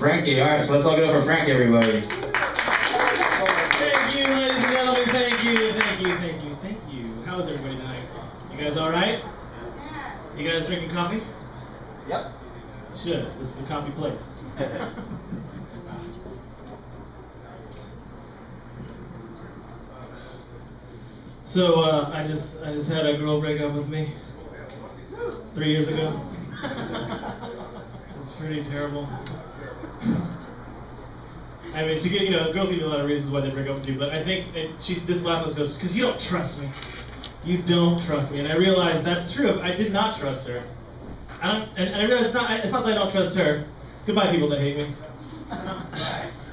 Frankie. All right, so let's all go for Frankie, everybody. Thank you, ladies and gentlemen. Thank you, thank you, thank you, thank you. How is everybody tonight? You guys all right? You guys drinking coffee? Yep. You should. This is the coffee place. So I just had a girl break up with me 3 years ago. It's pretty terrible. I mean, girls give you a lot of reasons why they break up with you, but I think this last one goes, because you don't trust me. You don't trust me, and I realized that's true. I did not trust her. And I realized it's not that I don't trust her. Goodbye, people that hate me.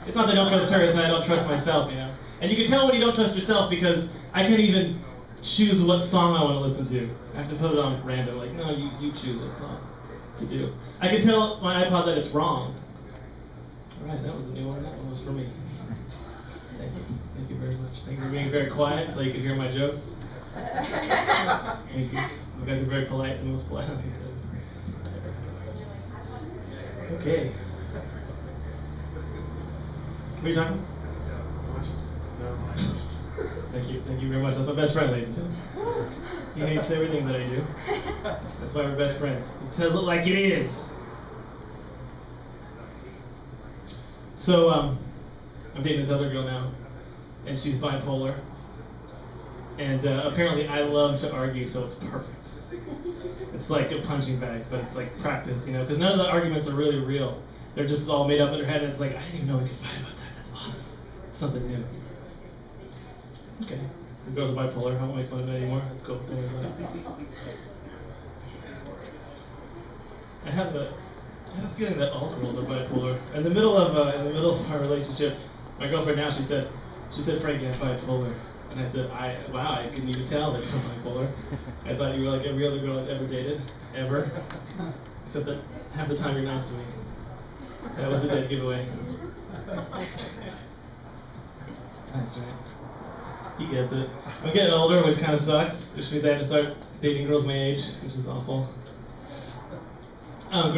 It's not that I don't trust her, it's that I don't trust myself, you know. And you can tell when you don't trust yourself because I can't even choose what song I want to listen to. I have to put it on random, like, no, you choose what song to do. I can tell my iPod that it's wrong. All right, that was a new one. That one was for me. Thank you. Thank you very much. Thank you for being very quiet so you could hear my jokes. Thank you. You guys are very polite, the most polite I've said. Okay. What are you talking? Thank you very much. That's my best friend, ladies and gentlemen. He hates everything that I do. That's why we're best friends. He tells it like it is. So, I'm dating this other girl now, and she's bipolar. And apparently I love to argue, so it's perfect. It's like a punching bag, but it's like practice, you know, because none of the arguments are really real. They're just all made up in her head, and it's like, I didn't even know we could fight about that. That's awesome. It's something new. Okay. The girls are bipolar. I won't make fun of it anymore. Let's go. Don't worry about it. I have a feeling that all girls are bipolar. In the middle of our relationship, my girlfriend now, she said, Frankie, I'm bipolar. And I said, wow, I couldn't even tell that you're bipolar. I thought you were like every other girl I've ever dated, ever. Except that half the time you're nice to me. That was the dead giveaway. That's right. He gets it. I'm getting older, which kind of sucks, which means I have to start dating girls my age, which is awful. Younger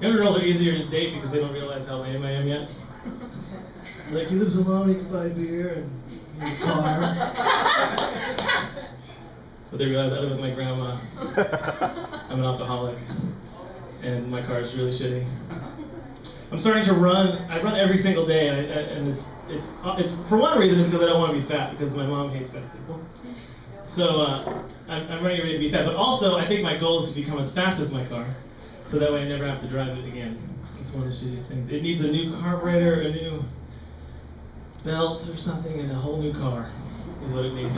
girls are easier to date because they don't realize how lame I am yet. Like, he lives alone, he can buy beer and a car. But they realize I live with my grandma. I'm an alcoholic, and my car is really shitty. I'm starting to run. I run every single day, and it's for one reason, it's because I don't want to be fat, because my mom hates fat people. So I'm running ready to be fat. But also, I think my goal is to become as fast as my car, so that way I never have to drive it again. It's one of the shittiest things. It needs a new carburetor, a new belt or something, and a whole new car is what it needs.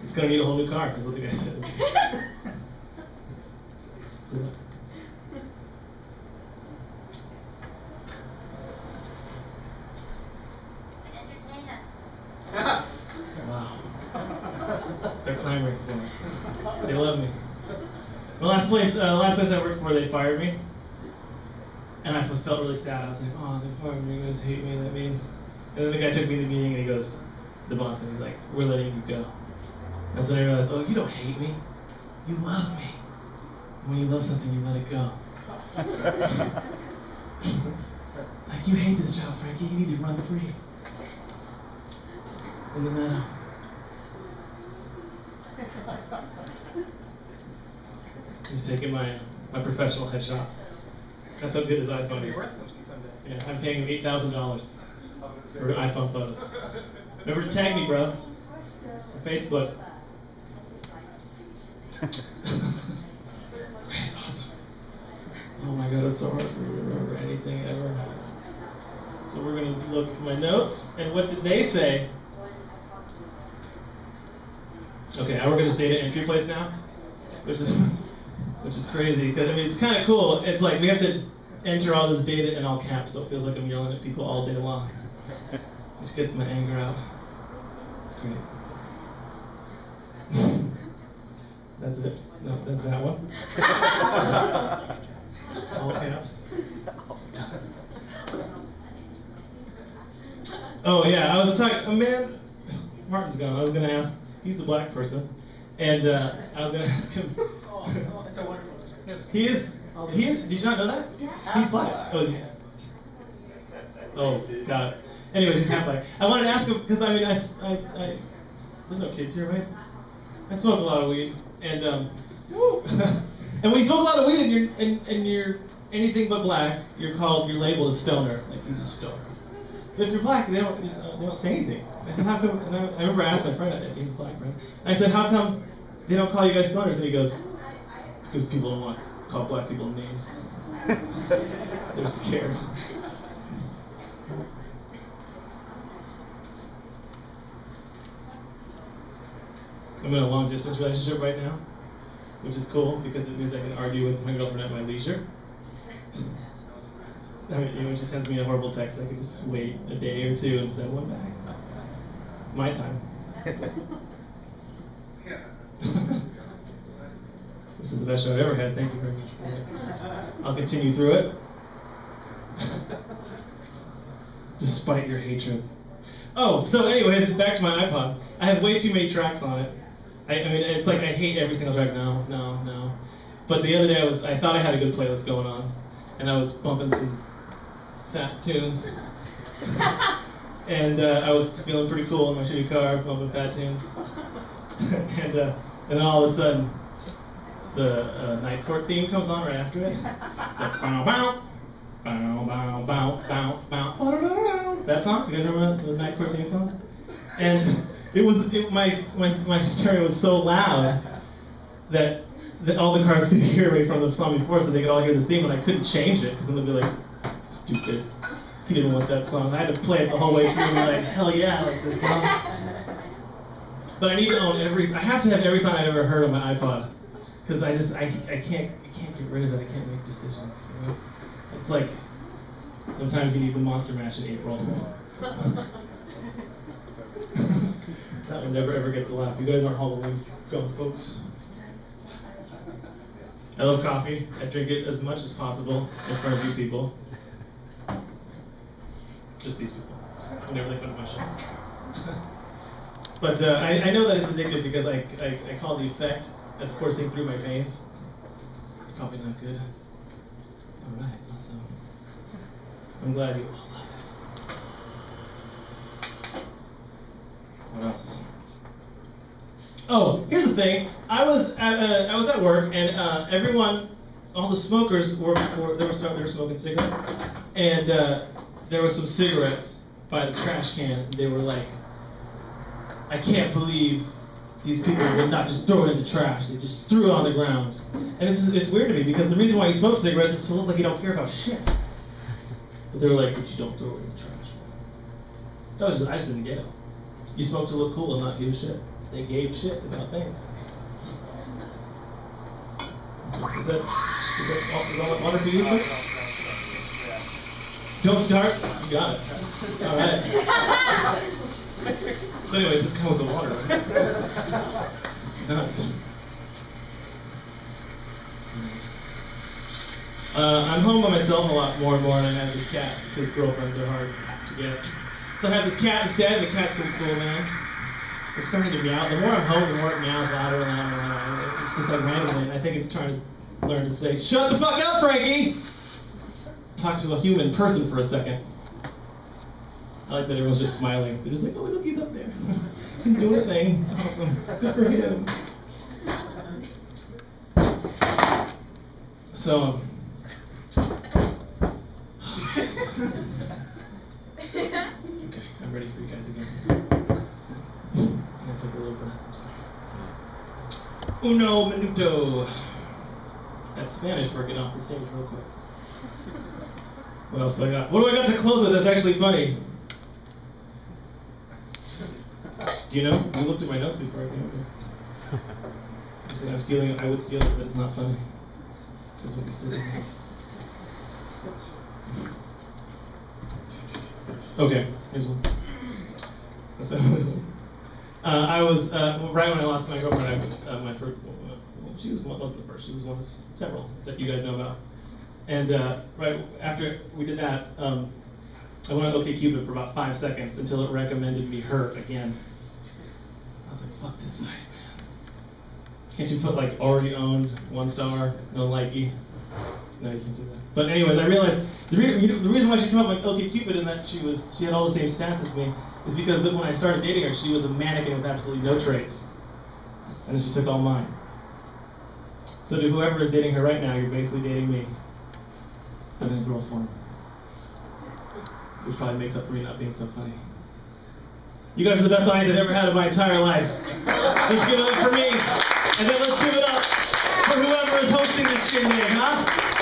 It's gonna need a whole new car, is what the guy said. Wow. They're clamoring for me. They love me. The last place I worked for, they fired me. And I felt really sad. I was like, oh, they fired me, you guys hate me, that means. And then the guy took me to the meeting and he goes, the boss, and he's like, we're letting you go. That's when I realized, oh, you don't hate me. You love me. And when you love something, you let it go. Like, you hate this job, Frankie. You need to run free. In the meadow. He's taking my professional headshots. That's how good his iPhone is. Yeah, I'm paying him $8,000 for iPhone photos. Remember to tag me, bro. On Facebook. Awesome. Oh my god, it's so hard for me to remember anything ever. So we're going to look at my notes, and what did they say? Okay, I work at this data entry place now, which is crazy, because I mean, it's kind of cool. It's like we have to enter all this data in all caps, so it feels like I'm yelling at people all day long, which gets my anger out. It's great. That's it. No, that's that one. All caps. Oh yeah, I was talking. Oh man, Martin's gone. I was gonna ask. He's a black person, and I was gonna ask him. It's a wonderful description. He is. Did you not know that? He's black. Oh, is he? Oh, got it. Anyways, he's half black. I wanted to ask him because I mean, there's no kids here, right? I smoke a lot of weed, and and when you smoke a lot of weed and you're anything but black, you're labeled a stoner, like he's a stoner. But if you're black, they don't say anything. I said, how come? And I remember I asked my friend, he's black, right? I said, how come they don't call you guys stoners? And he goes, because people don't want to call black people names. They're scared. I'm in a long distance relationship right now, which is cool because it means I can argue with my girlfriend at my leisure. I mean, when she sends me a horrible text, I can just wait a day or two and send one back. My time. This is the best show I've ever had. Thank you very much for it. I'll continue through it. Despite your hatred. Oh, so anyways, back to my iPod. I have way too many tracks on it. I mean, it's like I hate every single track. No. But the other day I thought I had a good playlist going on, and I was bumping some fat tunes. And I was feeling pretty cool in my shitty car, bumping fat tunes. And then all of a sudden, the Night Court theme comes on right after it. It's like bow bow, bow bow bow bow bow. That song? You guys remember the Night Court theme song? And my stereo was so loud that all the cars could hear me from the song before, so they could all hear this theme, but I couldn't change it because then they'd be like, "Stupid, he didn't want that song." I had to play it the whole way through and be like, "Hell yeah, I like this song." But I need to own I have to have every song I've ever heard on my iPod, because I can't get rid of it. I can't make decisions. You know? It's like sometimes you need the Monster Mash in April. That one never ever gets a laugh. You guys aren't Halloween going, folks. I love coffee. I drink it as much as possible in front of you people. Just these people. I never like one of my shows. But I know that it's addictive because I call the effect as coursing through my veins. It's probably not good. All right, awesome. I'm glad you all love it. What else? Oh, here's the thing. I was at work, and everyone, all the smokers were smoking cigarettes, and there were some cigarettes by the trash can. They were like, I can't believe these people would not just throw it in the trash. They just threw it on the ground. And it's weird to me because the reason why you smoke cigarettes is to look like you don't care about shit. But they were like, but you don't throw it in the trash. I just didn't get it. You smoke to look cool and not give a shit. They gave shits about things. Is that water for you, sir? Don't start? You got it. All right. So anyways, this comes with the water. Nuts. I'm home by myself a lot more and more, and I have this cat because girlfriends are hard to get. So I have this cat instead, and the cat's pretty cool now. It's starting to meow. The more I'm home, the more it meows louder and louder and louder. It's just like randomly, and I think it's trying to learn to say, "Shut the fuck up, Frankie!" Talk to a human person for a second. I like that everyone's just smiling. They're just like, "Oh, look, he's up there. He's doing a thing. Awesome. Good for him." So, okay, I'm ready for you guys again. I'm gonna take a little breath. Uno minuto. That's Spanish for getting off the stage real quick. What else do I got? What do I got to close with that's actually funny? Do you know? You looked at my notes before I came up here. You said I'm stealing it. I would steal it, but it's not funny. That's what you said. Okay, here's one. That's this one. I was right when I lost my girlfriend. My first. She wasn't the first. She was one of several that you guys know about. And right after we did that, I went on OkCupid for about 5 seconds until it recommended me her again. I was like, fuck this site, man. Can't you put like already owned, 1 star, no likey? No, you can't do that. But anyways, I realized the reason why she came up like OkCupid and that she had all the same stats as me is because when I started dating her, she was a mannequin with absolutely no traits, and then she took all mine. So to whoever is dating her right now, you're basically dating me, but in a girl form, which probably makes up for me not being so funny. You guys are the best audience I've ever had in my entire life. Let's give it up for me, and then let's give it up for whoever is hosting this shindig, huh?